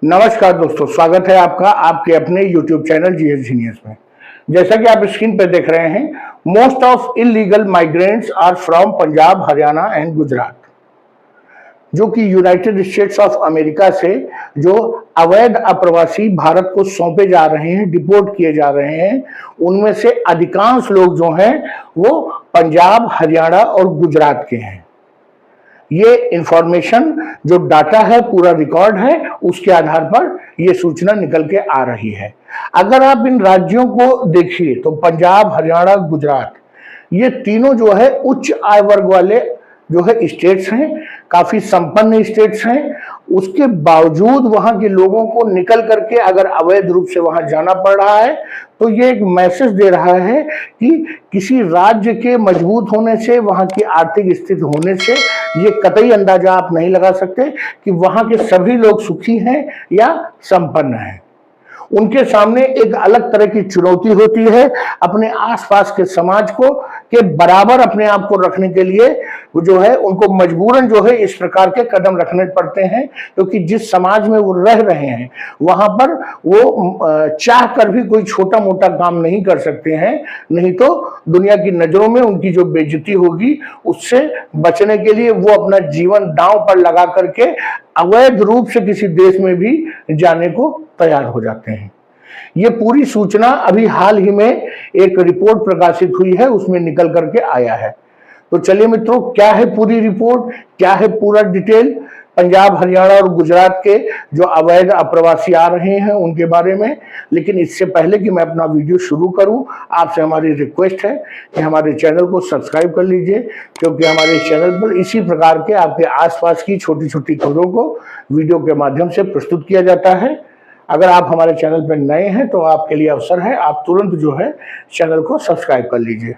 नमस्कार दोस्तों, स्वागत है आपका आपके अपने YouTube चैनल जीएस जीनियस में। जैसा कि आप स्क्रीन पर देख रहे हैं, most of illegal migrants are from Punjab, Haryana and Gujarat, जो कि यूनाइटेड स्टेट्स ऑफ अमेरिका से जो अवैध अप्रवासी भारत को सौंपे जा रहे हैं, डिपोर्ट किए जा रहे हैं, उनमें से अधिकांश लोग जो हैं वो पंजाब, हरियाणा और गुजरात के हैं। ये इंफॉर्मेशन जो डाटा है, पूरा रिकॉर्ड है, उसके आधार पर ये सूचना निकल के आ रही है। अगर आप इन राज्यों को देखिए तो पंजाब, हरियाणा, गुजरात, ये तीनों जो है उच्च आय वर्ग वाले जो है स्टेट्स हैं, काफी संपन्न स्टेट्स हैं। उसके बावजूद वहां के लोगों को निकल करके अगर अवैध रूप से वहां जाना पड़ रहा है, तो ये एक मैसेज दे रहा है कि किसी राज्य के मजबूत होने से, वहां की आर्थिक स्थिति होने से ये कतई अंदाजा आप नहीं लगा सकते कि वहां के सभी लोग सुखी हैं या संपन्न हैं। उनके सामने एक अलग तरह की चुनौती होती है अपने आसपास के समाज को के बराबर अपने आप को रखने के लिए। वो जो है उनको मजबूरन जो है इस प्रकार के कदम रखने पड़ते हैं, क्योंकि जिस समाज में वो रह रहे हैं वहां पर वो चाह कर भी कोई छोटा मोटा काम नहीं कर सकते हैं, नहीं तो दुनिया की नजरों में उनकी जो बेइज्जती होगी उससे बचने के लिए वो अपना जीवन दांव पर लगा करके अवैध रूप से किसी देश में भी जाने को तैयार हो जाते हैं। ये पूरी सूचना अभी हाल ही में एक रिपोर्ट प्रकाशित हुई है, उसमें निकल करके आया है। तो चलिए मित्रों, क्या है पूरी रिपोर्ट, क्या है पूरा डिटेल पंजाब, हरियाणा और गुजरात के जो अवैध अप्रवासी आ रहे हैं उनके बारे में। लेकिन इससे पहले कि मैं अपना वीडियो शुरू करूं, आपसे हमारी रिक्वेस्ट है कि हमारे चैनल को सब्सक्राइब कर लीजिए, क्योंकि हमारे चैनल पर इसी प्रकार के आपके आसपास की छोटी छोटी खबरों को वीडियो के माध्यम से प्रस्तुत किया जाता है। अगर आप हमारे चैनल पर नए हैं तो आपके लिए अवसर है, आप तुरंत जो है चैनल को सब्सक्राइब कर लीजिए।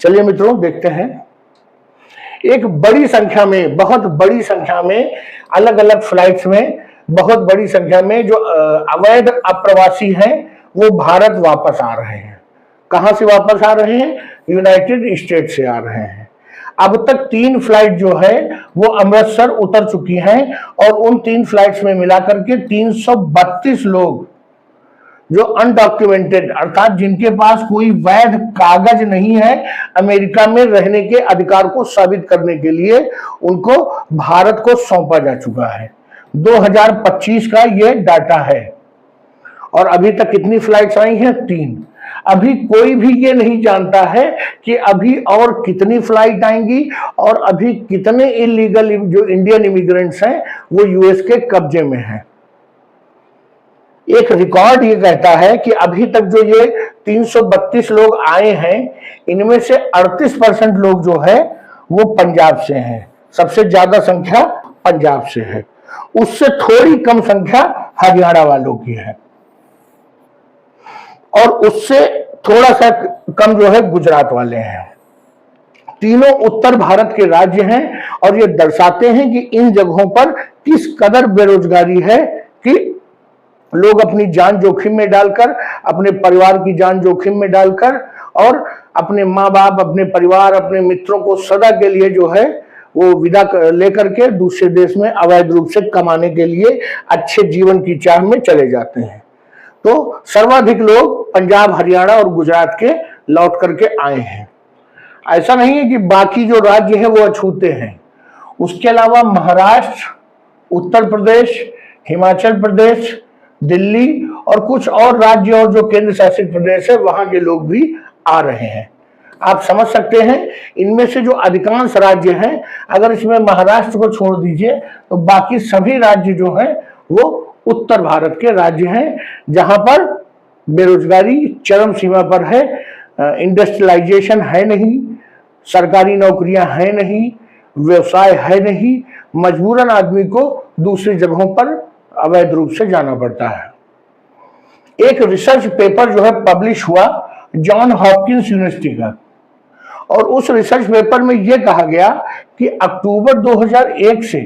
चलिए मित्रों, देखते हैं। एक बड़ी संख्या में, बहुत बड़ी संख्या में, अलग अलग फ्लाइट्स में बहुत बड़ी संख्या में जो अवैध अप्रवासी हैं वो भारत वापस आ रहे हैं। कहां से वापस आ रहे हैं? यूनाइटेड स्टेट से आ रहे हैं। अब तक 3 फ्लाइट जो है वो अमृतसर उतर चुकी हैं और उन 3 फ्लाइट्स में मिलाकर के 332 लोग जो अनडॉक्यूमेंटेड, अर्थात जिनके पास कोई वैध कागज नहीं है अमेरिका में रहने के अधिकार को साबित करने के लिए, उनको भारत को सौंपा जा चुका है। 2025 का ये डाटा है। और अभी तक कितनी फ्लाइट्स आई हैं? 3। अभी कोई भी ये नहीं जानता है कि अभी और कितनी फ्लाइट आएंगी और अभी कितने इलीगल जो इंडियन इमिग्रेंट्स हैं वो यूएस के कब्जे में हैं। एक रिकॉर्ड ये कहता है कि अभी तक जो ये 332 लोग आए हैं, इनमें से 38% लोग जो है वो पंजाब से हैं। सबसे ज्यादा संख्या पंजाब से है, उससे थोड़ी कम संख्या हरियाणा वालों की है और उससे थोड़ा सा कम जो है गुजरात वाले हैं। तीनों उत्तर भारत के राज्य हैं और ये दर्शाते हैं कि इन जगहों पर किस कदर बेरोजगारी है कि लोग अपनी जान जोखिम में डालकर, अपने परिवार की जान जोखिम में डालकर और अपने माँ बाप, अपने परिवार, अपने मित्रों को सदा के लिए जो है वो विदा लेकर के दूसरे देश में अवैध रूप से कमाने के लिए अच्छे जीवन की चाह में चले जाते हैं। तो सर्वाधिक लोग पंजाब, हरियाणा और गुजरात के लौट करके आए हैं। ऐसा नहीं है कि बाकी जो राज्य हैं वो अछूते हैं। उसके अलावा महाराष्ट्र, उत्तर प्रदेश, हिमाचल प्रदेश, दिल्ली और कुछ और राज्य और जो केंद्र शासित प्रदेश है वहां के लोग भी आ रहे हैं। आप समझ सकते हैं, इनमें से जो अधिकांश राज्य हैं, अगर इसमें महाराष्ट्र को छोड़ दीजिए तो बाकी सभी राज्य जो हैं वो उत्तर भारत के राज्य हैं, जहां पर बेरोजगारी चरम सीमा पर है, इंडस्ट्रियलाइजेशन है नहीं, सरकारी नौकरियां है नहीं, व्यवसाय है नहीं, मजबूरन आदमी को दूसरी जगहों पर अवैध रूप से जाना पड़ता है। एक रिसर्च पेपर जो है पब्लिश हुआ जॉन हॉपकिंस यूनिवर्सिटी का, और उस रिसर्च पेपर में यह कहा गया कि अक्टूबर 2001 से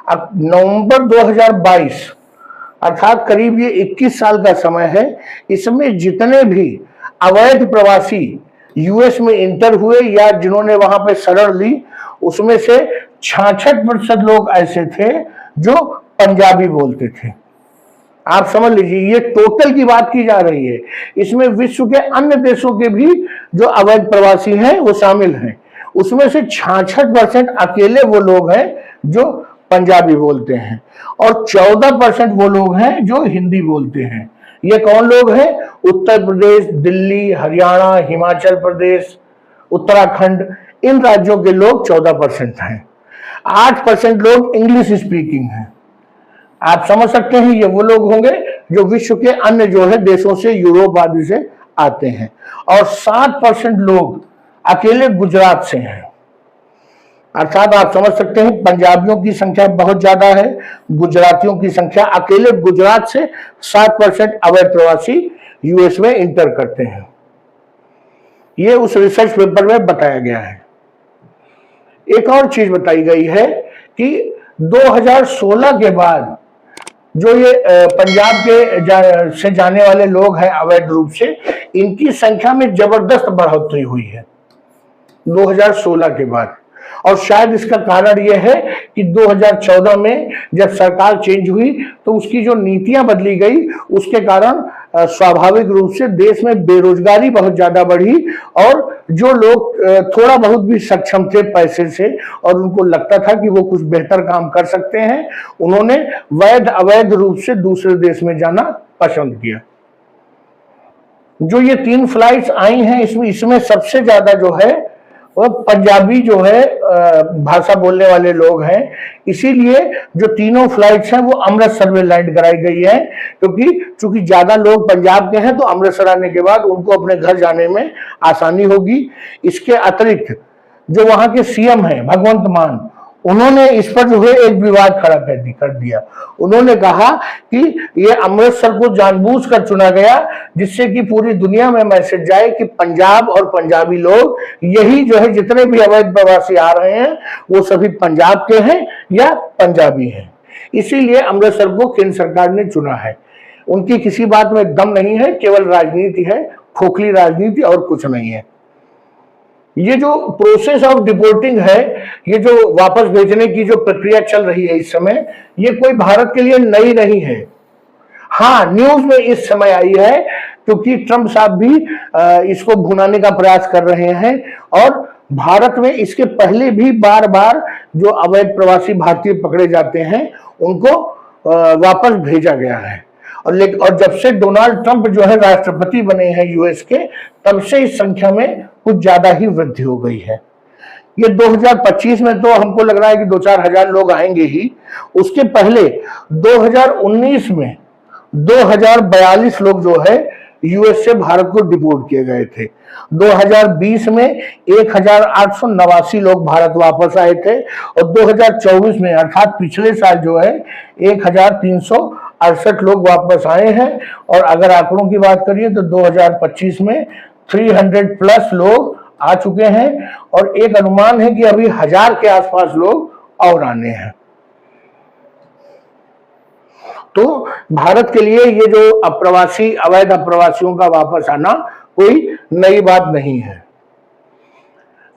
नवंबर 2022, अर्थात करीब ये 21 साल का समय है, इसमें जितने भी अवैध प्रवासी यूएस में इंटर हुए या जिन्होंने वहां पे शरण ली, उसमें से 66% लोग ऐसे थे जो पंजाबी बोलते थे। आप समझ लीजिए, ये टोटल की बात की जा रही है। इसमें विश्व के अन्य देशों के भी जो अवैध प्रवासी हैं वो शामिल हैं। उसमें से 66% अकेले वो लोग हैं जो पंजाबी बोलते हैं और 14% वो लोग हैं जो हिंदी बोलते हैं। ये कौन लोग हैं? उत्तर प्रदेश, दिल्ली, हरियाणा, हिमाचल प्रदेश, उत्तराखंड, इन राज्यों के लोग 14% हैं। 8% लोग इंग्लिश स्पीकिंग हैं। आप समझ सकते हैं ये वो लोग होंगे जो विश्व के अन्य जो है देशों से, यूरोप आदि से आते हैं। और 7% लोग अकेले गुजरात से हैं। अर्थात आप समझ सकते हैं पंजाबियों की संख्या बहुत ज्यादा है, गुजरातियों की संख्या, अकेले गुजरात से 7% अवैध प्रवासी यूएस में इंटर करते हैं। ये उस रिसर्च पेपर में बताया गया है। एक और चीज बताई गई है कि 2016 के बाद जो ये पंजाब के से जाने वाले लोग हैं अवैध रूप से, इनकी संख्या में जबरदस्त बढ़ोतरी हुई है 2016 के बाद। और शायद इसका कारण यह है कि 2014 में जब सरकार चेंज हुई तो उसकी जो नीतियां बदली गई, उसके कारण स्वाभाविक रूप से देश में बेरोजगारी बहुत ज्यादा बढ़ी और जो लोग थोड़ा बहुत भी सक्षम थे पैसे से और उनको लगता था कि वो कुछ बेहतर काम कर सकते हैं, उन्होंने वैध अवैध रूप से दूसरे देश में जाना पसंद किया। जो ये 3 फ्लाइट्स आई हैं, इसमें सबसे ज्यादा जो है वो पंजाबी जो है भाषा बोलने वाले लोग हैं। इसीलिए जो तीनों फ्लाइट्स हैं वो अमृतसर में लैंड कराई गई है, क्योंकि चूंकि ज्यादा लोग पंजाब के हैं तो अमृतसर आने के बाद उनको अपने घर जाने में आसानी होगी। इसके अतिरिक्त जो वहां के सीएम हैं भगवंत मान, उन्होंने इस पर जो है एक विवाद खड़ा कर दिया। उन्होंने कहा कि ये अमृतसर को जानबूझकर चुना गया जिससे कि पूरी दुनिया में मैसेज जाए कि पंजाब और पंजाबी लोग, यही जो है जितने भी अवैध प्रवासी आ रहे हैं वो सभी पंजाब के हैं या पंजाबी हैं। इसीलिए अमृतसर को केंद्र सरकार ने चुना है। उनकी किसी बात में दम नहीं है, केवल राजनीति है, खोखली राजनीति और कुछ नहीं है। ये जो प्रोसेस ऑफ डिपोर्टिंग है, ये जो वापस भेजने की जो प्रक्रिया चल रही है इस समय, ये कोई भारत के लिए नई नहीं है। हाँ, न्यूज में इस समय आई है क्योंकि ट्रंप साहब भी इसको भुनाने का प्रयास कर रहे हैं और भारत में इसके पहले भी बार बार जो अवैध प्रवासी भारतीय पकड़े जाते हैं उनको वापस भेजा गया है। और जब से डोनाल्ड ट्रंप जो है राष्ट्रपति बने हैं यूएस के, तब से इस संख्या में कुछ ज्यादा ही वृद्धि हो गई है। ये 2025 में तो हमको लग रहा है कि 2-4 हजार लोग आएंगे ही। उसके पहले 2019 में 2042 लोग जो है यूएस से भारत को डिपोर्ट किए गए थे। 2020 में 1889 लोग भारत वापस आए थे और 2024 में अर्थात पिछले साल जो है 1368 लोग वापस आए हैं। और अगर आंकड़ों की बात करिए तो 2025 में 300+ लोग आ चुके हैं और एक अनुमान है कि अभी 1000 के आसपास लोग और आने हैं। तो भारत के लिए ये जो अवैध अप्रवासियों का वापस आना कोई नई बात नहीं है।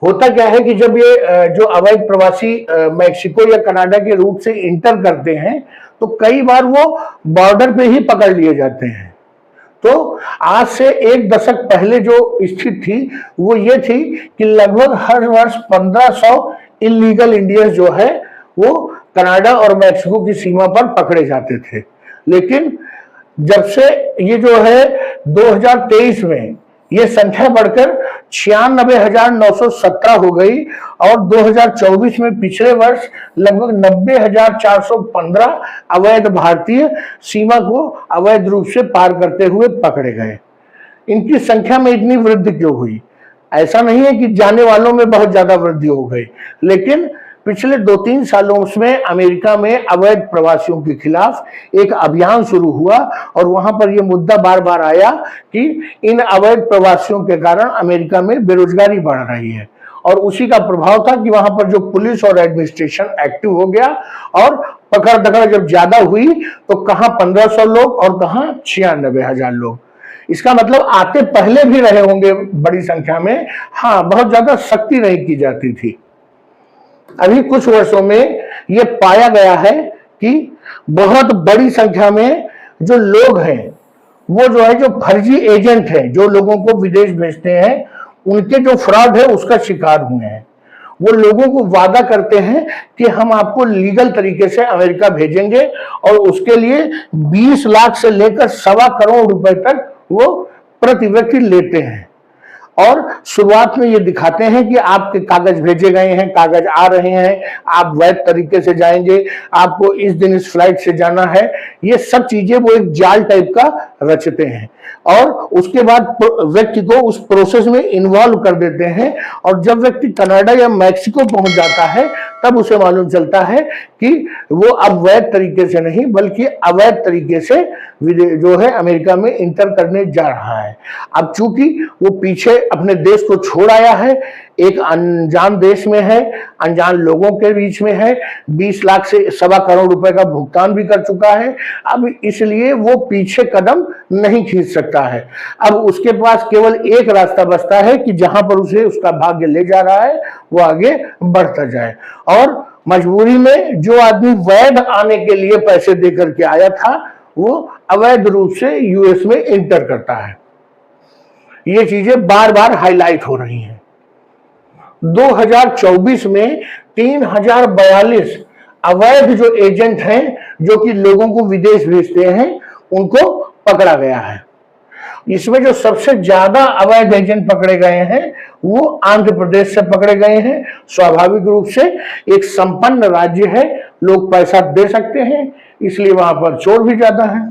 होता क्या है कि जब ये जो अवैध प्रवासी मैक्सिको या कनाडा के रूट से इंटर करते हैं तो कई बार वो बॉर्डर पे ही पकड़ लिए जाते हैं। तो आज से 1 दशक पहले जो स्थिति थी वो ये थी कि लगभग हर वर्ष 1500 इलीगल इंडियंस जो है वो कनाडा और मैक्सिको की सीमा पर पकड़े जाते थे। लेकिन जब से ये जो है 2023 में ये संख्या बढ़कर 96,917 हो गई और 2024 में पिछले वर्ष लगभग 90,415 अवैध भारतीय सीमा को अवैध रूप से पार करते हुए पकड़े गए। इनकी संख्या में इतनी वृद्धि क्यों हुई? ऐसा नहीं है कि जाने वालों में बहुत ज्यादा वृद्धि हो गई, लेकिन पिछले 2-3 सालों में अमेरिका में अवैध प्रवासियों के खिलाफ एक अभियान शुरू हुआ और वहां पर यह मुद्दा बार बार आया कि इन अवैध प्रवासियों के कारण अमेरिका में बेरोजगारी बढ़ रही है। और उसी का प्रभाव था कि वहां पर जो पुलिस और एडमिनिस्ट्रेशन एक्टिव हो गया और पकड़ दकड़ जब ज्यादा हुई तो कहां 1500 लोग और कहां 96,000 लोग। इसका मतलब आते पहले भी रहे होंगे बड़ी संख्या में। हाँ, बहुत ज्यादा सख्ती नहीं की जाती थी। अभी कुछ वर्षों में यह पाया गया है कि बहुत बड़ी संख्या में जो लोग हैं वो जो है जो फर्जी एजेंट हैं, जो लोगों को विदेश भेजते हैं, उनके जो फ्रॉड है उसका शिकार हुए हैं। वो लोगों को वादा करते हैं कि हम आपको लीगल तरीके से अमेरिका भेजेंगे और उसके लिए 20 लाख से लेकर 1.25 करोड़ रुपए तक वो प्रति व्यक्ति लेते हैं। और शुरुआत में ये दिखाते हैं कि आपके कागज भेजे गए हैं, कागज आ रहे हैं, आप वैध तरीके से जाएंगे, आपको इस दिन इस फ्लाइट से जाना है। ये सब चीजें वो एक जाल टाइप का रचते हैं और उसके बाद व्यक्ति को उस प्रोसेस में इन्वॉल्व कर देते हैं। और जब व्यक्ति कनाडा या मैक्सिको पहुंच जाता है तब उसे मालूम चलता है कि वो अब वैध तरीके से नहीं बल्कि अवैध तरीके से जो है अमेरिका में इंटर करने जा रहा है। अब चूंकि वो पीछे अपने देश को छोड़ आया है, एक अनजान देश में है, अनजान लोगों के बीच में है, 20 लाख से 1.25 करोड़ रुपए का भुगतान भी कर चुका है। अब इसलिए वो पीछे कदम नहीं खींच सकता है। अब उसके पास केवल एक रास्ता बचता है कि जहां पर उसे उसका भाग्य ले जा रहा है वो आगे बढ़ता जाए। और मजबूरी में जो आदमी वैध आने के लिए पैसे देकर के आया था वो अवैध रूप से यूएस में इंटर करता है। ये चीजें बार बार हाईलाइट हो रही हैं। 2024 में 3042 अवैध जो एजेंट हैं जो कि लोगों को विदेश भेजते हैं उनको पकड़ा गया है। इसमें जो सबसे ज्यादा अवैध एजेंट पकड़े गए हैं वो आंध्र प्रदेश से पकड़े गए हैं। स्वाभाविक रूप से एक संपन्न राज्य है, लोग पैसा दे सकते हैं, इसलिए वहां पर चोर भी ज्यादा है।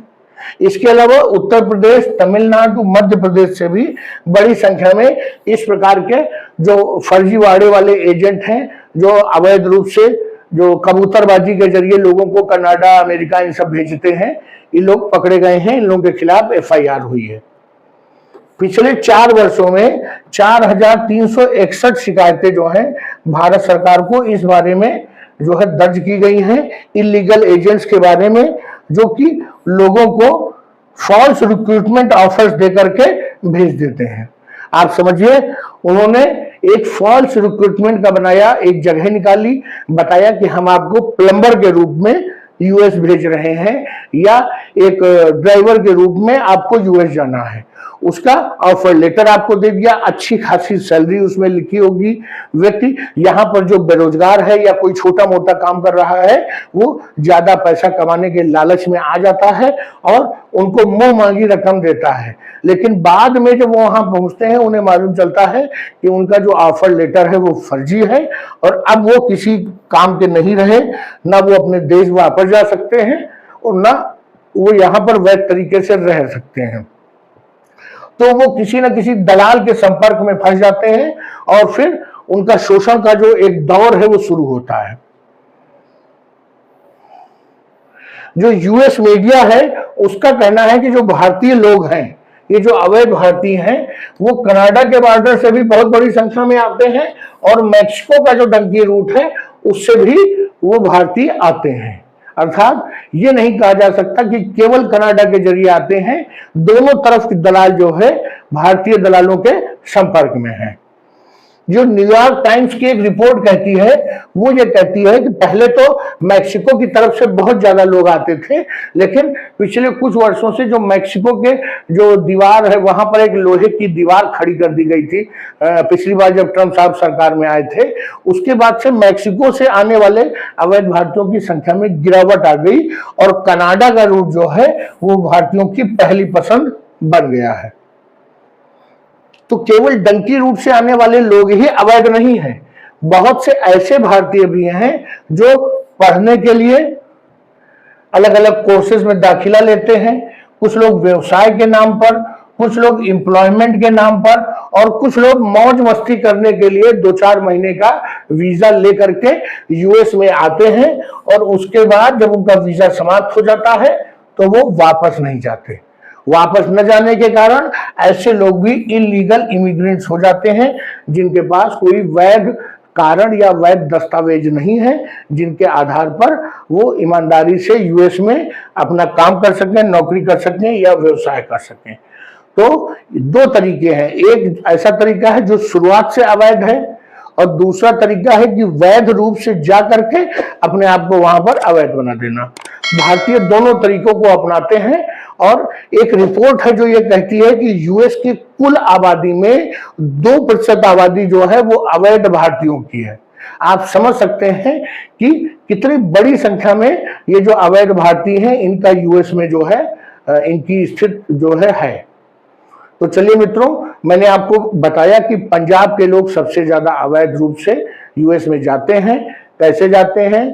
इसके अलावा उत्तर प्रदेश, तमिलनाडु, मध्य प्रदेश से भी बड़ी संख्या में इस प्रकार के जो फर्जीवाड़े वाले एजेंट हैं जो अवैध रूप से जो कबूतरबाजी के जरिए लोगों को कनाडा, अमेरिका इन सब भेजते हैं, ये लोग पकड़े गए हैं। इन लोगों के खिलाफ एफआईआर हुई है। पिछले 4 वर्षों में 4361 शिकायतें जो हैं भारत सरकार को इस बारे में जो है दर्ज की गई हैं इलीगल एजेंट्स के बारे में, जो कि लोगों को फॉल्स रिक्रूटमेंट ऑफर्स देकर के भेज देते हैं। आप समझिए, उन्होंने एक फॉल्स रिक्रूटमेंट का बनाया, एक जगह निकाली, बताया कि हम आपको प्लम्बर के रूप में यूएस भेज रहे हैं या एक ड्राइवर के रूप में आपको यूएस जाना है। उसका ऑफर लेटर आपको दे दिया, अच्छी खासी सैलरी उसमें लिखी होगी। व्यक्ति यहाँ पर जो बेरोजगार है या कोई छोटा मोटा काम कर रहा है वो ज्यादा पैसा कमाने के लालच में आ जाता है और उनको मुंह मांगी रकम देता है। लेकिन बाद में जब वो वहां पहुंचते हैं उन्हें मालूम चलता है कि उनका जो ऑफर लेटर है वो फर्जी है और अब वो किसी काम के नहीं रहे, ना वो अपने देश वापस जा सकते हैं और ना वो यहाँ पर वैध तरीके से रह सकते हैं। तो वो किसी न किसी दलाल के संपर्क में फंस जाते हैं और फिर उनका शोषण का जो एक दौर है वो शुरू होता है। जो यूएस मीडिया है उसका कहना है कि जो भारतीय लोग हैं, ये जो अवैध भारतीय हैं, वो कनाडा के बॉर्डर से भी बहुत बड़ी संख्या में आते हैं और मैक्सिको का जो डंकी रूट है उससे भी वो भारतीय आते हैं। अर्थात ये नहीं कहा जा सकता कि केवल कनाडा के जरिए आते हैं, दोनों तरफ के दलाल जो है भारतीय दलालों के संपर्क में है। जो न्यूयॉर्क टाइम्स की एक रिपोर्ट कहती है वो ये कहती है कि पहले तो मैक्सिको की तरफ से बहुत ज्यादा लोग आते थे, लेकिन पिछले कुछ वर्षों से जो मैक्सिको के जो दीवार है वहां पर एक लोहे की दीवार खड़ी कर दी गई थी पिछली बार जब ट्रंप साहब सरकार में आए थे। उसके बाद से मैक्सिको से आने वाले अवैध भारतीयों की संख्या में गिरावट आ गई और कनाडा का रूट जो है वो भारतीयों की पहली पसंद बन गया है। तो केवल डंकी रूट से आने वाले लोग ही अवैध नहीं हैं, बहुत से ऐसे भारतीय भी हैं जो पढ़ने के लिए अलग अलग कोर्सेज में दाखिला लेते हैं। कुछ लोग व्यवसाय के नाम पर, कुछ लोग एम्प्लॉयमेंट के नाम पर और कुछ लोग मौज मस्ती करने के लिए 2-4 महीने का वीजा लेकर के यूएस में आते हैं और उसके बाद जब उनका वीजा समाप्त हो जाता है तो वो वापस नहीं जाते। वापस न जाने के कारण ऐसे लोग भी इलीगल इमिग्रेंट्स हो जाते हैं जिनके पास कोई वैध कारण या वैध दस्तावेज नहीं है जिनके आधार पर वो ईमानदारी से यूएस में अपना काम कर सकें, नौकरी कर सकें या व्यवसाय कर सकें। तो 2 तरीके हैं, एक ऐसा तरीका है जो शुरुआत से अवैध है और दूसरा तरीका है कि वैध रूप से जा करके अपने आप को वहां पर अवैध बना देना। भारतीय दोनों तरीकों को अपनाते हैं और एक रिपोर्ट है जो ये कहती है कि यूएस की कुल आबादी में 2% आबादी जो है वो अवैध भारतीयों की है। आप समझ सकते हैं कि कितनी बड़ी संख्या में ये जो अवैध भारतीय हैं इनका यूएस में जो है इनकी स्थिति जो है। तो चलिए मित्रों, मैंने आपको बताया कि पंजाब के लोग सबसे ज्यादा अवैध रूप से यूएस में जाते हैं, कैसे जाते हैं,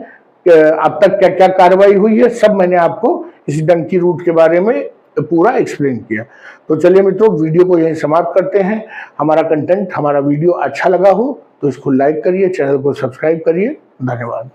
अब तक क्या क्या कार्रवाई हुई है, सब मैंने आपको इस डंकी रूट के बारे में पूरा एक्सप्लेन किया। तो चलिए मित्रों, वीडियो को यहीं समाप्त करते हैं। हमारा कंटेंट, हमारा वीडियो अच्छा लगा हो तो इसको लाइक करिए, चैनल को सब्सक्राइब करिए। धन्यवाद।